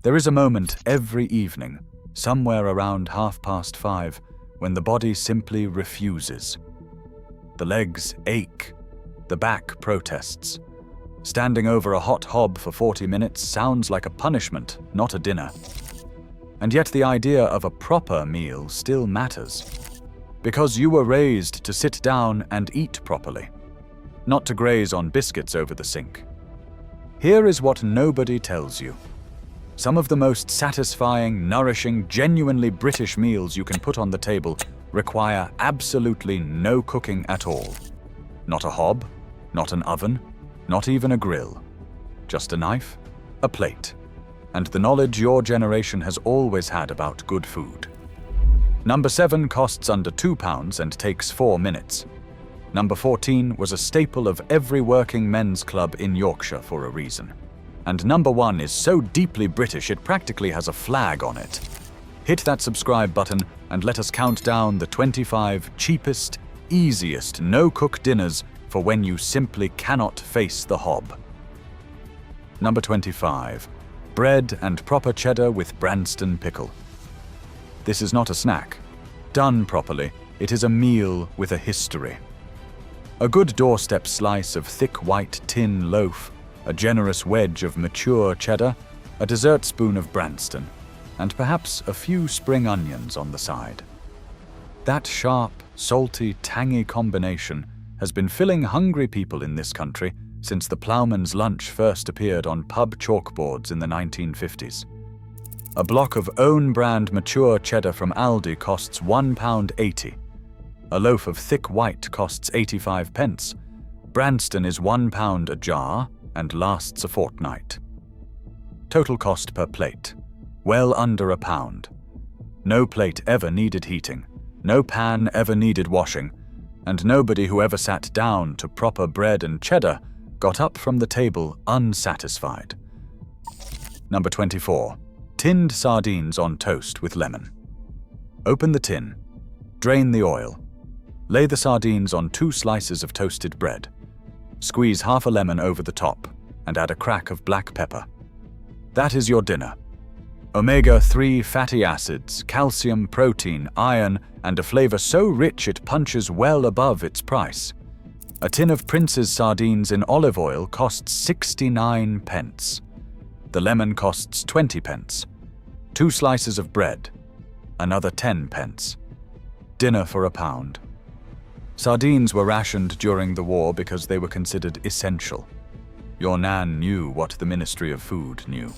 There is a moment every evening, somewhere around 5:30, when the body simply refuses. The legs ache, the back protests. Standing over a hot hob for 40 minutes sounds like a punishment, not a dinner. And yet the idea of a proper meal still matters. Because you were raised to sit down and eat properly, not to graze on biscuits over the sink. Here is what nobody tells you. Some of the most satisfying, nourishing, genuinely British meals you can put on the table require absolutely no cooking at all. Not a hob, not an oven, not even a grill. Just a knife, a plate, and the knowledge your generation has always had about good food. Number 7 costs under £2 and takes 4 minutes. Number 14 was a staple of every working men's club in Yorkshire for a reason. And number 1 is so deeply British it practically has a flag on it. Hit that subscribe button and let us count down the 25 cheapest, easiest no-cook dinners for when you simply cannot face the hob. Number 25. Bread and proper cheddar with Branston pickle. This is not a snack. Done properly, it is a meal with a history. A good doorstep slice of thick white tin loaf, a generous wedge of mature cheddar, a dessert spoon of Branston, and perhaps a few spring onions on the side. That sharp, salty, tangy combination has been filling hungry people in this country since the plowman's lunch first appeared on pub chalkboards in the 1950s. A block of own-brand mature cheddar from Aldi costs £1.80. A loaf of thick white costs 85 pence. Branston is £1 a jar and lasts a fortnight. Total cost per plate, well under £1. No plate ever needed heating, no pan ever needed washing, and nobody who ever sat down to proper bread and cheddar got up from the table unsatisfied. Number 24. Tinned sardines on toast with lemon. Open the tin, drain the oil, lay the sardines on 2 slices of toasted bread, squeeze half a lemon over the top, and add a crack of black pepper. That is your dinner. Omega-3 fatty acids, calcium, protein, iron, and a flavor so rich it punches well above its price. A tin of Prince's sardines in olive oil costs 69 pence. The lemon costs 20 pence. 2 slices of bread, another 10 pence. Dinner for £1. Sardines were rationed during the war because they were considered essential. Your Nan knew what the Ministry of Food knew.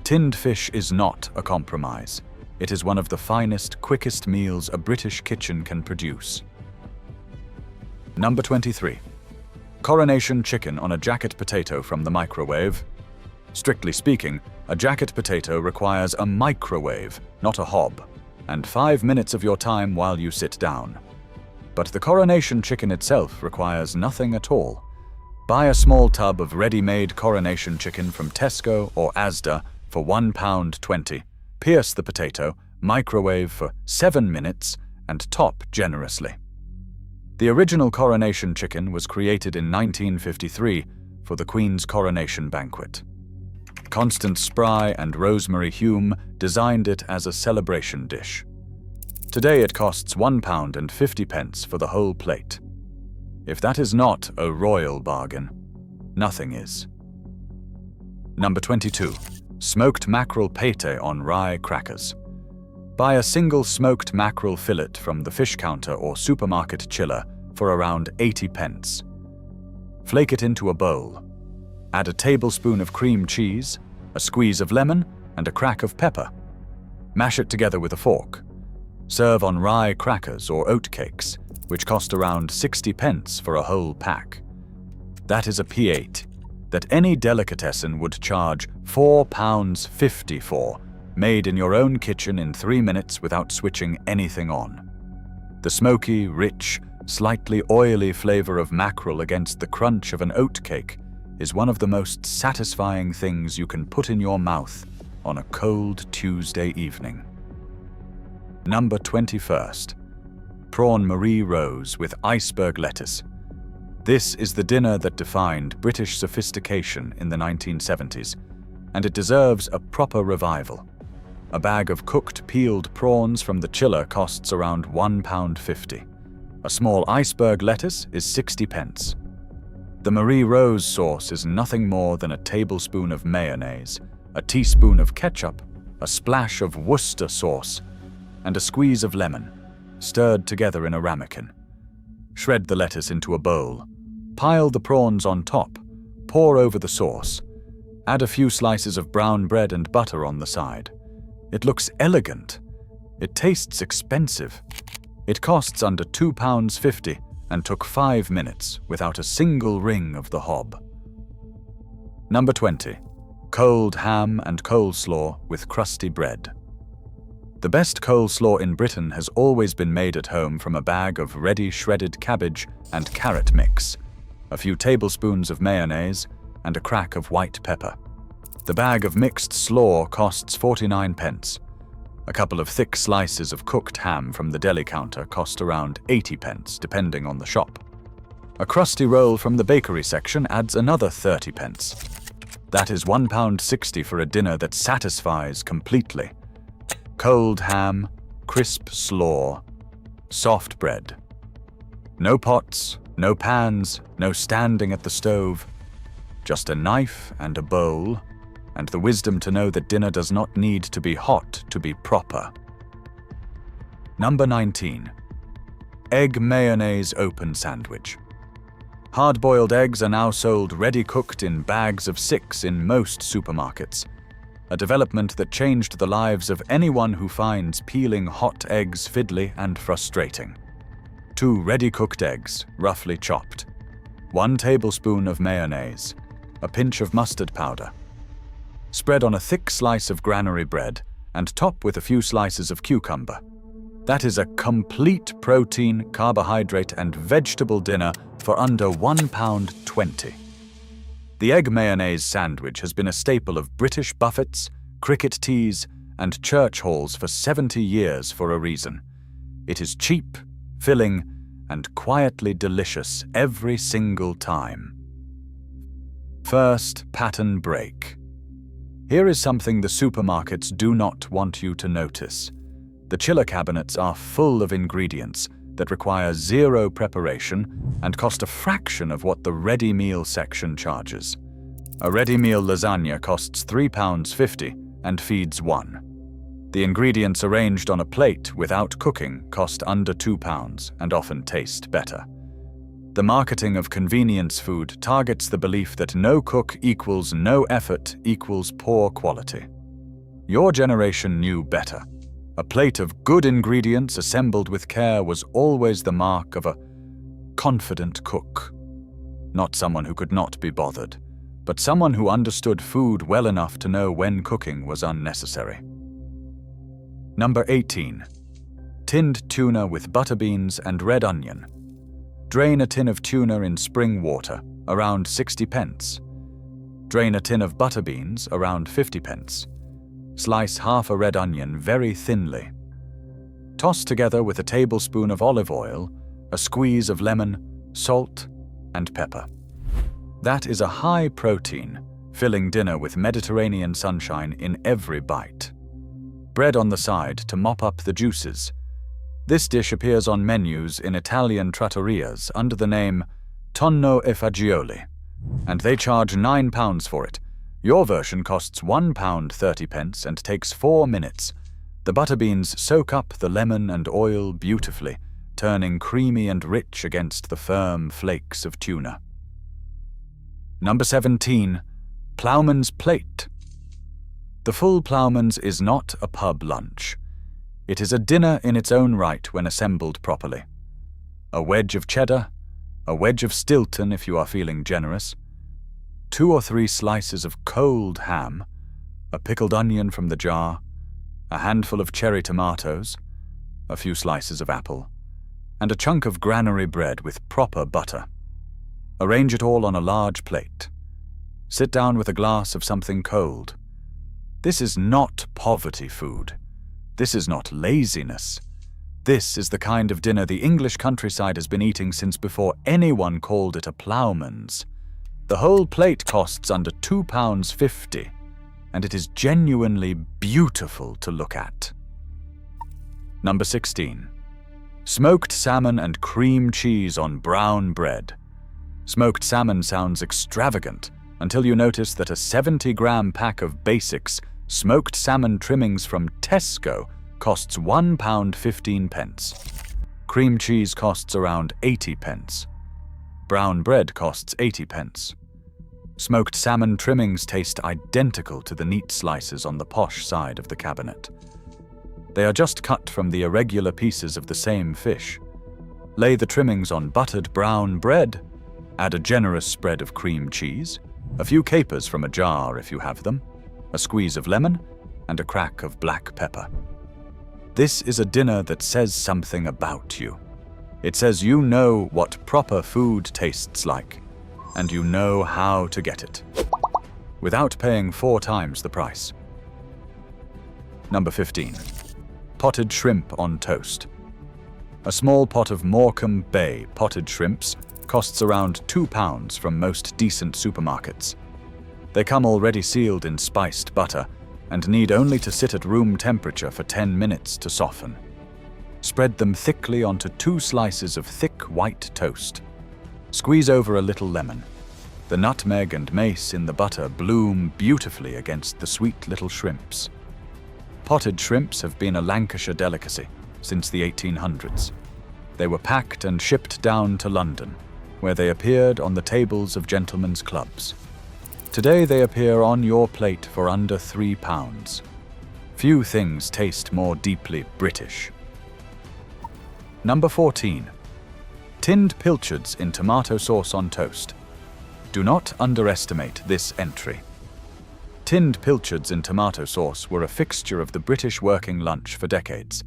Tinned fish is not a compromise. It is one of the finest, quickest meals a British kitchen can produce. Number 23. Coronation chicken on a jacket potato from the microwave. Strictly speaking, a jacket potato requires a microwave, not a hob, and 5 minutes of your time while you sit down. But the Coronation chicken itself requires nothing at all. Buy a small tub of ready-made Coronation chicken from Tesco or Asda for £1.20. Pierce the potato, microwave for 7 minutes, and top generously. The original Coronation chicken was created in 1953 for the Queen's coronation banquet. Constance Spry and Rosemary Hume designed it as a celebration dish. Today it costs £1.50 for the whole plate. If that is not a royal bargain, nothing is. Number 22. Smoked mackerel pate on rye crackers. Buy a single smoked mackerel fillet from the fish counter or supermarket chiller for around 80 pence. Flake it into a bowl. Add a tablespoon of cream cheese, a squeeze of lemon, and a crack of pepper. Mash it together with a fork. Serve on rye crackers or oatcakes, which cost around 60 pence for a whole pack. That is a Pate that any delicatessen would charge £4.50 for, made in your own kitchen in 3 minutes without switching anything on. The smoky, rich, slightly oily flavor of mackerel against the crunch of an oatcake is one of the most satisfying things you can put in your mouth on a cold Tuesday evening. Number 21st. Prawn Marie Rose with iceberg lettuce. This is the dinner that defined British sophistication in the 1970s, and it deserves a proper revival. A bag of cooked peeled prawns from the chiller costs around £1.50. A small iceberg lettuce is 60p. The Marie Rose sauce is nothing more than a tablespoon of mayonnaise, a teaspoon of ketchup, a splash of Worcester sauce, and a squeeze of lemon, stirred together in a ramekin. Shred the lettuce into a bowl. Pile the prawns on top. Pour over the sauce. Add a few slices of brown bread and butter on the side. It looks elegant. It tastes expensive. It costs under £2.50 and took 5 minutes without a single ring of the hob. Number 20. Cold ham and coleslaw with crusty bread. The best coleslaw in Britain has always been made at home from a bag of ready shredded cabbage and carrot mix, a few tablespoons of mayonnaise, and a crack of white pepper. The bag of mixed slaw costs 49p. A couple of thick slices of cooked ham from the deli counter cost around 80p, depending on the shop. A crusty roll from the bakery section adds another 30p. That is £1.60 for a dinner that satisfies completely. Cold ham, crisp slaw, soft bread. No pots, no pans, no standing at the stove. Just a knife and a bowl, and the wisdom to know that dinner does not need to be hot to be proper. Number 19. Egg mayonnaise open sandwich. Hard-boiled eggs are now sold ready-cooked in bags of 6 in most supermarkets, a development that changed the lives of anyone who finds peeling hot eggs fiddly and frustrating. 2 ready-cooked eggs, roughly chopped. 1 tablespoon of mayonnaise. A pinch of mustard powder. Spread on a thick slice of granary bread and top with a few slices of cucumber. That is a complete protein, carbohydrate, and vegetable dinner for under £1.20. The egg mayonnaise sandwich has been a staple of British buffets, cricket teas, and church halls for 70 years for a reason. It is cheap, filling, and quietly delicious every single time. First pattern break. Here is something the supermarkets do not want you to notice. The chiller cabinets are full of ingredients that require zero preparation and cost a fraction of what the ready meal section charges. A ready meal lasagna costs £3.50 and feeds 1. The ingredients arranged on a plate without cooking cost under £2 and often taste better. The marketing of convenience food targets the belief that no cook equals no effort equals poor quality. Your generation knew better. A plate of good ingredients assembled with care was always the mark of a confident cook. Not someone who could not be bothered, but someone who understood food well enough to know when cooking was unnecessary. Number 18. Tinned tuna with butter beans and red onion. Drain a tin of tuna in spring water, around 60p. Drain a tin of butter beans, around 50p. Slice half a red onion very thinly. Toss together with a tablespoon of olive oil, a squeeze of lemon, salt, and pepper. That is a high-protein, filling dinner with Mediterranean sunshine in every bite. Bread on the side to mop up the juices. This dish appears on menus in Italian trattorias under the name tonno e fagioli, and they charge £9 for it. Your version costs £1.30 and takes 4 minutes. The butter beans soak up the lemon and oil beautifully, turning creamy and rich against the firm flakes of tuna. Number 17. Plowman's plate. The full Plowman's is not a pub lunch. It is a dinner in its own right when assembled properly. A wedge of cheddar, a wedge of Stilton if you are feeling generous, 2 or 3 slices of cold ham, a pickled onion from the jar, a handful of cherry tomatoes, a few slices of apple, and a chunk of granary bread with proper butter. Arrange it all on a large plate. Sit down with a glass of something cold. This is not poverty food. This is not laziness. This is the kind of dinner the English countryside has been eating since before anyone called it a ploughman's. The whole plate costs under £2.50 and it is genuinely beautiful to look at. Number 16. Smoked salmon and cream cheese on brown bread. Smoked salmon sounds extravagant until you notice that a 70-gram pack of basics smoked salmon trimmings from Tesco costs £1.15. Cream cheese costs around 80p. Brown bread costs 80p. Smoked salmon trimmings taste identical to the neat slices on the posh side of the cabinet. They are just cut from the irregular pieces of the same fish. Lay the trimmings on buttered brown bread, add a generous spread of cream cheese, a few capers from a jar if you have them, a squeeze of lemon, and a crack of black pepper. This is a dinner that says something about you. It says you know what proper food tastes like, and you know how to get it, without paying 4 times the price. Number 15. Potted shrimp on toast. A small pot of Morecambe Bay potted shrimps costs around £2 from most decent supermarkets. They come already sealed in spiced butter and need only to sit at room temperature for 10 minutes to soften. Spread them thickly onto 2 slices of thick white toast. Squeeze over a little lemon. The nutmeg and mace in the butter bloom beautifully against the sweet little shrimps. Potted shrimps have been a Lancashire delicacy since the 1800s. They were packed and shipped down to London, where they appeared on the tables of gentlemen's clubs. Today they appear on your plate for under £3. Few things taste more deeply British. Number 14. Tinned pilchards in tomato sauce on toast. Do not underestimate this entry. Tinned pilchards in tomato sauce were a fixture of the British working lunch for decades,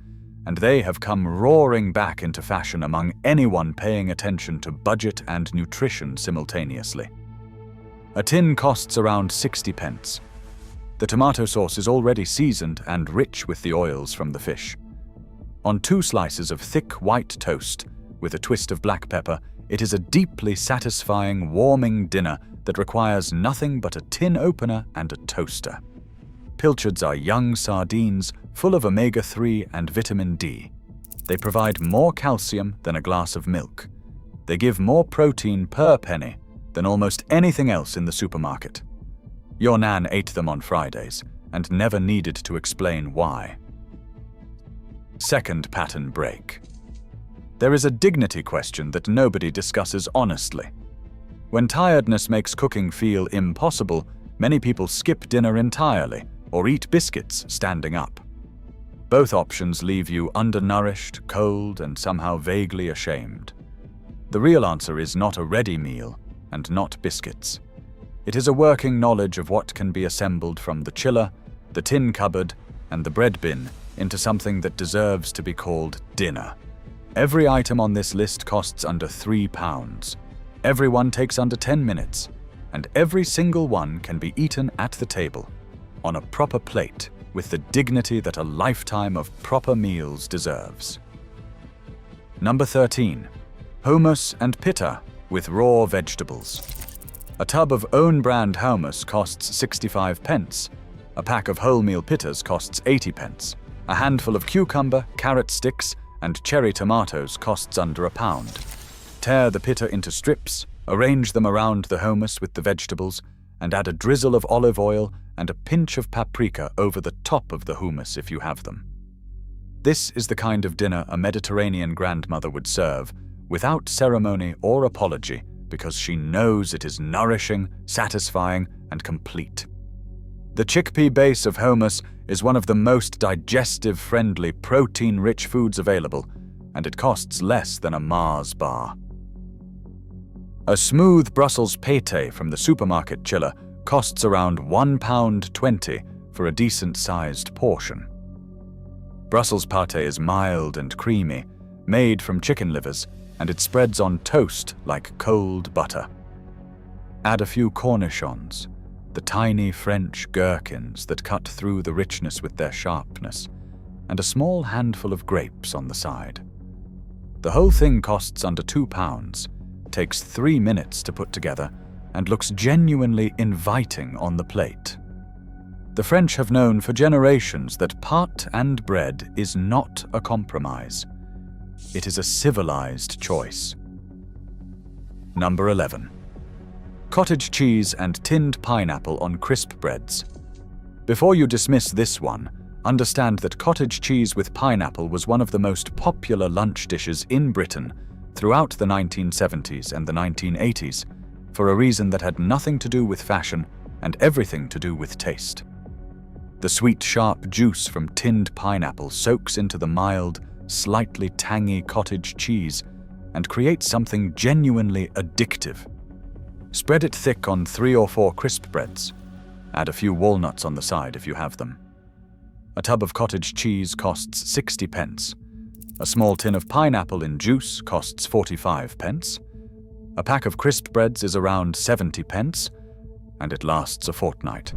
and they have come roaring back into fashion among anyone paying attention to budget and nutrition simultaneously. A tin costs around 60p. The tomato sauce is already seasoned and rich with the oils from the fish. On 2 slices of thick white toast, with a twist of black pepper, it is a deeply satisfying, warming dinner that requires nothing but a tin opener and a toaster. Pilchards are young sardines full of omega-3 and vitamin D. They provide more calcium than a glass of milk. They give more protein per penny than almost anything else in the supermarket. Your Nan ate them on Fridays and never needed to explain why. Second pattern break. There is a dignity question that nobody discusses honestly. When tiredness makes cooking feel impossible, many people skip dinner entirely or eat biscuits standing up. Both options leave you undernourished, cold, and somehow vaguely ashamed. The real answer is not a ready meal and not biscuits. It is a working knowledge of what can be assembled from the chiller, the tin cupboard, and the bread bin into something that deserves to be called dinner. Every item on this list costs under £3. Everyone takes under 10 minutes, and every single one can be eaten at the table, on a proper plate, with the dignity that a lifetime of proper meals deserves. Number 13. Hummus and pitta with raw vegetables. A tub of own-brand hummus costs 65p. A pack of wholemeal pittas costs 80p. A handful of cucumber, carrot sticks, and cherry tomatoes costs under £1. Tear the pitta into strips, arrange them around the hummus with the vegetables, and add a drizzle of olive oil and a pinch of paprika over the top of the hummus if you have them. This is the kind of dinner a Mediterranean grandmother would serve, without ceremony or apology, because she knows it is nourishing, satisfying, and complete. The chickpea base of hummus is one of the most digestive-friendly, protein-rich foods available, and it costs less than a Mars bar. A smooth Brussels pate from the supermarket chiller costs around £1.20 for a decent-sized portion. Brussels pate is mild and creamy, made from chicken livers, and it spreads on toast like cold butter. Add a few cornichons, the tiny French gherkins that cut through the richness with their sharpness, and a small handful of grapes on the side. The whole thing costs under £2, takes 3 minutes to put together, and looks genuinely inviting on the plate. The French have known for generations that pate and bread is not a compromise. It is a civilized choice. Number 11. Cottage cheese and tinned pineapple on crisp breads. Before you dismiss this one, understand that cottage cheese with pineapple was one of the most popular lunch dishes in Britain throughout the 1970s and the 1980s, for a reason that had nothing to do with fashion and everything to do with taste. The sweet, sharp juice from tinned pineapple soaks into the mild, slightly tangy cottage cheese and creates something genuinely addictive. Spread it thick on 3 or 4 crisp breads. Add a few walnuts on the side if you have them. A tub of cottage cheese costs 60 pence. A small tin of pineapple in juice costs 45 pence. A pack of crisp breads is around 70 pence, and it lasts a fortnight.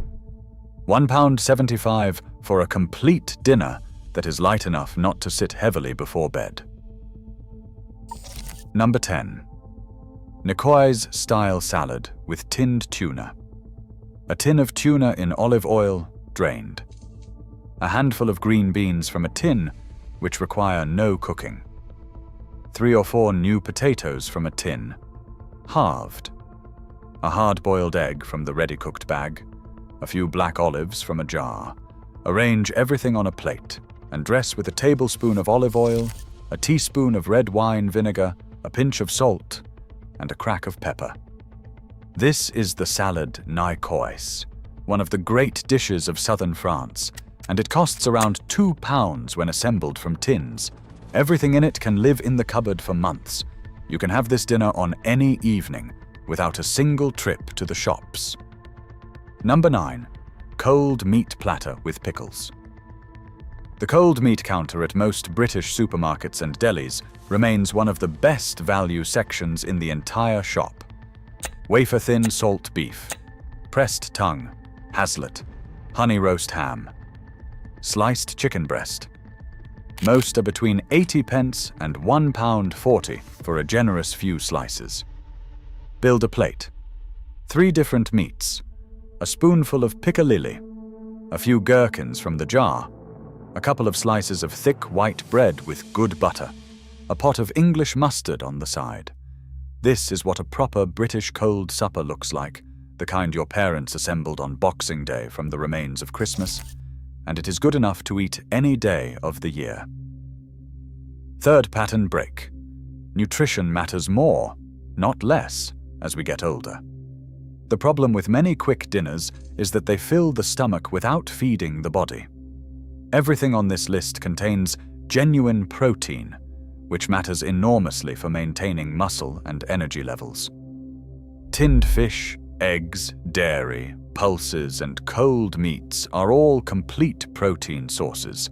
£1.75 for a complete dinner that is light enough not to sit heavily before bed. Number 10. Nicoise-style salad with tinned tuna. A tin of tuna in olive oil, drained. A handful of green beans from a tin, which require no cooking. 3 or 4 new potatoes from a tin, halved. A hard-boiled egg from the ready-cooked bag. A few black olives from a jar. Arrange everything on a plate and dress with a tablespoon of olive oil, a teaspoon of red wine vinegar, a pinch of salt, and a crack of pepper. This is the salad Nicoise, one of the great dishes of southern France, and it costs around £2 when assembled from tins. Everything in it can live in the cupboard for months. You can have this dinner on any evening, without a single trip to the shops. Number 9. Cold meat platter with pickles. The cold meat counter at most British supermarkets and delis remains one of the best value sections in the entire shop. Wafer-thin salt beef, pressed tongue, haslet, honey roast ham, sliced chicken breast. Most are between 80 pence and £1.40 for a generous few slices. Build a plate. 3 different meats, a spoonful of piccalilli, a few gherkins from the jar, a couple of slices of thick white bread with good butter, a pot of English mustard on the side. This is what a proper British cold supper looks like, the kind your parents assembled on Boxing Day from the remains of Christmas, and it is good enough to eat any day of the year. Third pattern break. Nutrition matters more, not less, as we get older. The problem with many quick dinners is that they fill the stomach without feeding the body. Everything on this list contains genuine protein, which matters enormously for maintaining muscle and energy levels. Tinned fish, eggs, dairy, pulses, and cold meats are all complete protein sources.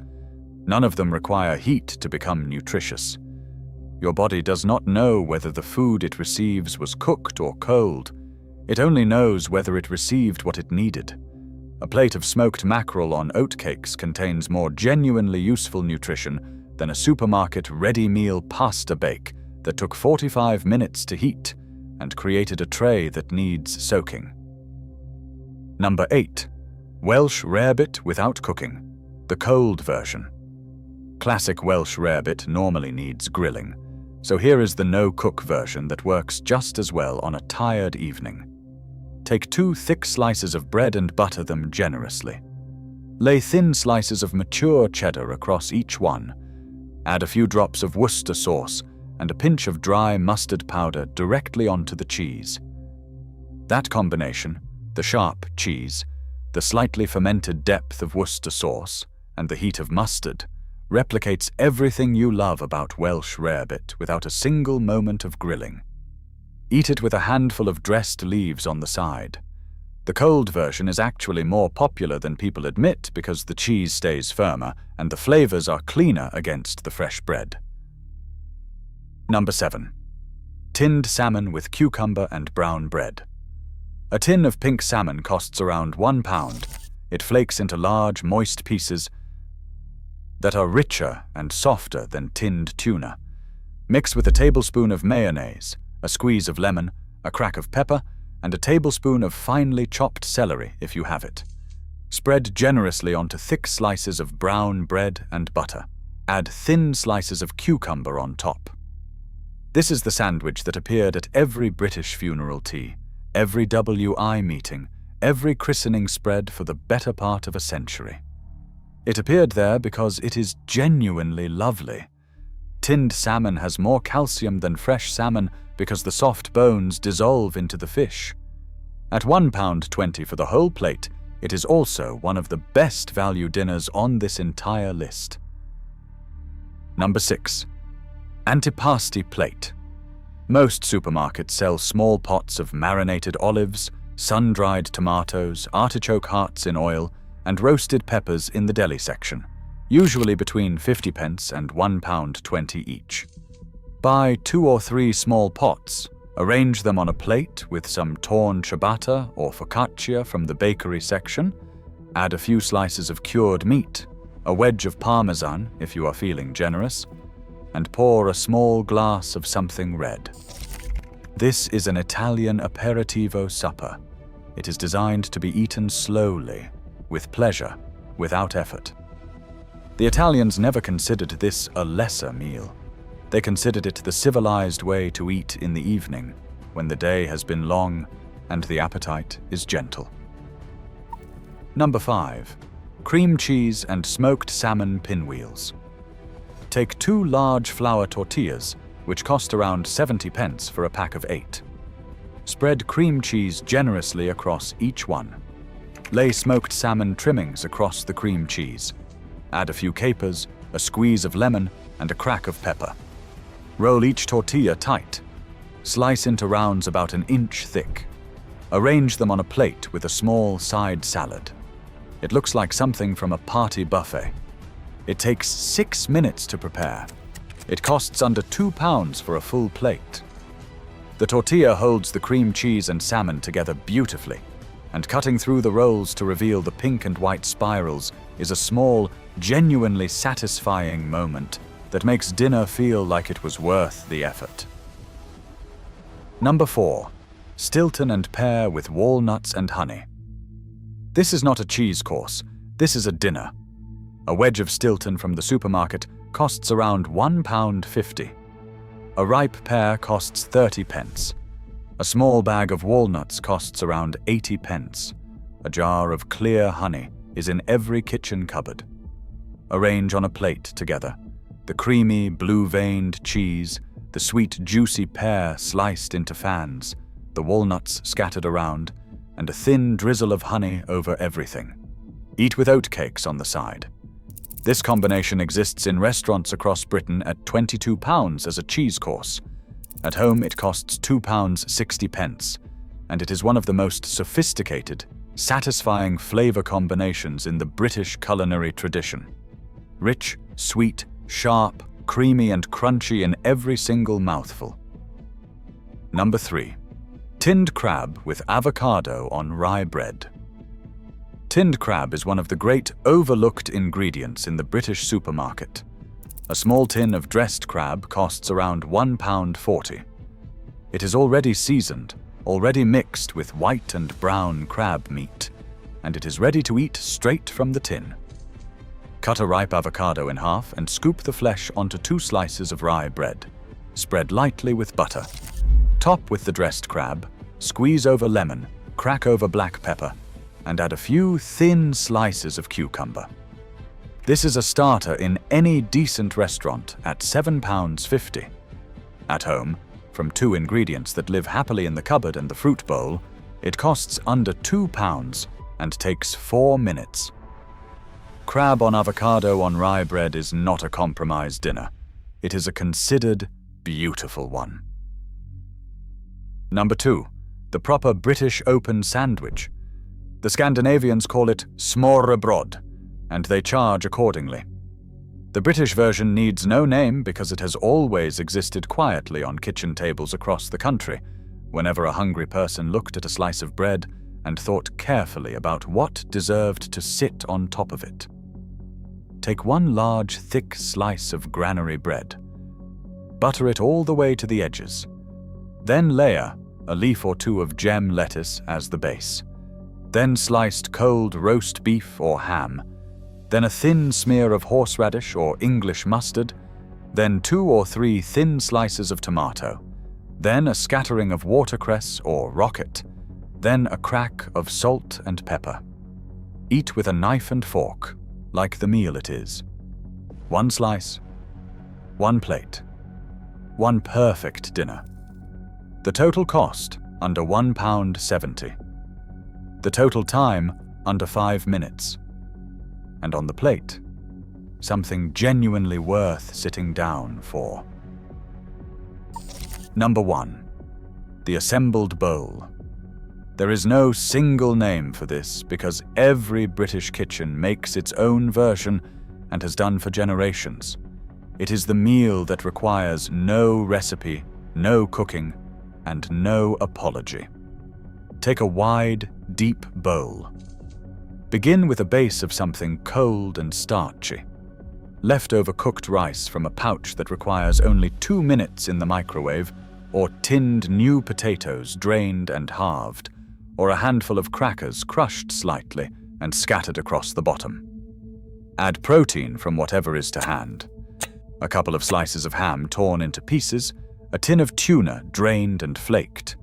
None of them require heat to become nutritious. Your body does not know whether the food it receives was cooked or cold. It only knows whether it received what it needed. A plate of smoked mackerel on oatcakes contains more genuinely useful nutrition than a supermarket ready meal pasta bake that took 45 minutes to heat and created a tray that needs soaking. Number 8. Welsh rarebit without cooking, the cold version. Classic Welsh rarebit normally needs grilling, so here is the no-cook version that works just as well on a tired evening. Take 2 thick slices of bread and butter them generously. Lay thin slices of mature cheddar across each one. Add a few drops of Worcester sauce and a pinch of dry mustard powder directly onto the cheese. That combination, the sharp cheese, the slightly fermented depth of Worcester sauce, and the heat of mustard, replicates everything you love about Welsh rarebit without a single moment of grilling. Eat it with a handful of dressed leaves on the side. The cold version is actually more popular than people admit because the cheese stays firmer and the flavors are cleaner against the fresh bread. Number 7. Tinned salmon with cucumber and brown bread. A tin of pink salmon costs around £1. It flakes into large, moist pieces that are richer and softer than tinned tuna. Mix with a tablespoon of mayonnaise, a squeeze of lemon, a crack of pepper, and a tablespoon of finely chopped celery if you have it. Spread generously onto thick slices of brown bread and butter. Add thin slices of cucumber on top. This is the sandwich that appeared at every British funeral tea, every WI meeting, every christening spread for the better part of a century. It appeared there because it is genuinely lovely. Tinned salmon has more calcium than fresh salmon because the soft bones dissolve into the fish. At £1.20 for the whole plate, it is also one of the best value dinners on this entire list. Number 6. Antipasti plate. Most supermarkets sell small pots of marinated olives, sun-dried tomatoes, artichoke hearts in oil, and roasted peppers in the deli section, usually between 50p and £1.20 each. Buy 2 or 3 small pots, arrange them on a plate with some torn ciabatta or focaccia from the bakery section, add a few slices of cured meat, a wedge of parmesan if you are feeling generous, and pour a small glass of something red. This is an Italian aperitivo supper. It is designed to be eaten slowly, with pleasure, without effort. The Italians never considered this a lesser meal. They considered it the civilized way to eat in the evening, when the day has been long and the appetite is gentle. Number 5. Cream cheese and smoked salmon pinwheels. Take 2 large flour tortillas, which cost around 70p for a pack of 8. Spread cream cheese generously across each one. Lay smoked salmon trimmings across the cream cheese. Add a few capers, a squeeze of lemon, and a crack of pepper. Roll each tortilla tight. Slice into rounds about an inch thick. Arrange them on a plate with a small side salad. It looks like something from a party buffet. It takes 6 minutes to prepare. It costs under £2 for a full plate. The tortilla holds the cream cheese and salmon together beautifully, and cutting through the rolls to reveal the pink and white spirals is a small, genuinely satisfying moment that makes dinner feel like it was worth the effort. Number 4. Stilton and pear with walnuts and honey. This is not a cheese course, this is a dinner. A wedge of Stilton from the supermarket costs around £1.50. A ripe pear costs 30p. A small bag of walnuts costs around 80p. A jar of clear honey is in every kitchen cupboard. Arrange on a plate together. The creamy, blue-veined cheese, the sweet, juicy pear sliced into fans, the walnuts scattered around, and a thin drizzle of honey over everything. Eat with oatcakes on the side. This combination exists in restaurants across Britain at £22 as a cheese course. At home it costs £2.60, and it is one of the most sophisticated, satisfying flavour combinations in the British culinary tradition. Rich, sweet, sharp, creamy and crunchy in every single mouthful. Number 3. Tinned crab with avocado on rye bread. Tinned crab is one of the great overlooked ingredients in the British supermarket. A small tin of dressed crab costs around £1.40. It is already seasoned, already mixed with white and brown crab meat, and it is ready to eat straight from the tin. Cut a ripe avocado in half and scoop the flesh onto 2 slices of rye bread. Spread lightly with butter. Top with the dressed crab, squeeze over lemon, crack over black pepper, and add a few thin slices of cucumber. This is a starter in any decent restaurant at £7.50. At home, from 2 ingredients that live happily in the cupboard and the fruit bowl, it costs under £2 and takes 4 minutes. Crab on avocado on rye bread is not a compromise dinner. It is a considered, beautiful one. Number 2. The proper British open sandwich. The Scandinavians call it smørrebrød, and they charge accordingly. The British version needs no name because it has always existed quietly on kitchen tables across the country, whenever a hungry person looked at a slice of bread and thought carefully about what deserved to sit on top of it. Take 1 large, thick slice of granary bread. Butter it all the way to the edges. Then layer a leaf or 2 of gem lettuce as the base. then sliced cold roast beef or ham, then a thin smear of horseradish or English mustard, then 2 or 3 thin slices of tomato, then a scattering of watercress or rocket, then a crack of salt and pepper. Eat with a knife and fork, like the meal it is. 1 slice, 1 plate, 1 perfect dinner. The total cost, under £1.70. The total time, under 5 minutes. And on the plate, something genuinely worth sitting down for. Number 1. The assembled bowl. There is no single name for this because every British kitchen makes its own version and has done for generations. It is the meal that requires no recipe, no cooking, and no apology. Take a wide, deep bowl. Begin with a base of something cold and starchy. Leftover cooked rice from a pouch that requires only 2 minutes in the microwave, or tinned new potatoes drained and halved, or a handful of crackers crushed slightly and scattered across the bottom. Add protein from whatever is to hand. A couple of slices of ham torn into pieces, a tin of tuna drained and flaked,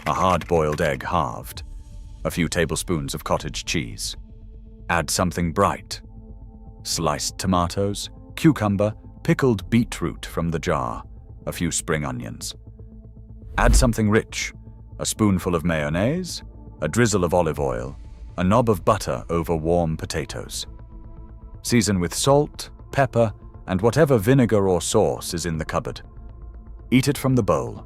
a hard-boiled egg halved, a few tablespoons of cottage cheese. Add something bright. Sliced tomatoes, cucumber, pickled beetroot from the jar, a few spring onions. Add something rich, a spoonful of mayonnaise, a drizzle of olive oil, a knob of butter over warm potatoes. Season with salt, pepper, and whatever vinegar or sauce is in the cupboard. Eat it from the bowl,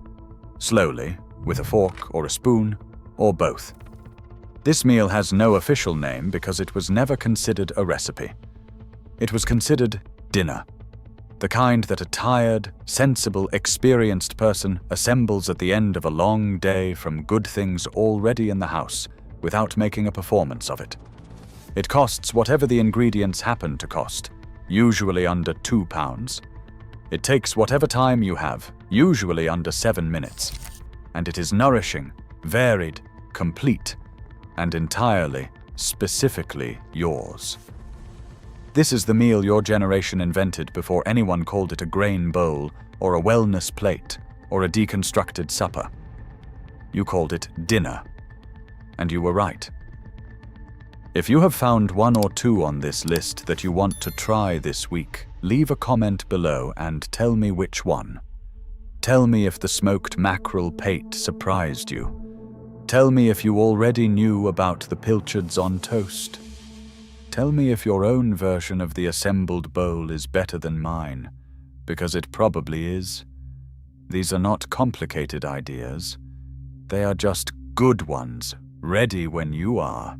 slowly, with a fork or a spoon, or both. This meal has no official name because it was never considered a recipe. It was considered dinner, the kind that a tired, sensible, experienced person assembles at the end of a long day from good things already in the house, without making a performance of it. It costs whatever the ingredients happen to cost, usually under £2. It takes whatever time you have, usually under 7 minutes. And it is nourishing, varied, complete, and entirely, specifically yours. This is the meal your generation invented before anyone called it a grain bowl, or a wellness plate, or a deconstructed supper. You called it dinner. And you were right. If you have found 1 or 2 on this list that you want to try this week, leave a comment below and tell me which one. Tell me if the smoked mackerel Pate surprised you. Tell me if you already knew about the Pilchards on toast. Tell me if your own version of the assembled bowl is better than mine, because it probably is. These are not complicated ideas. They are just good ones, ready when you are.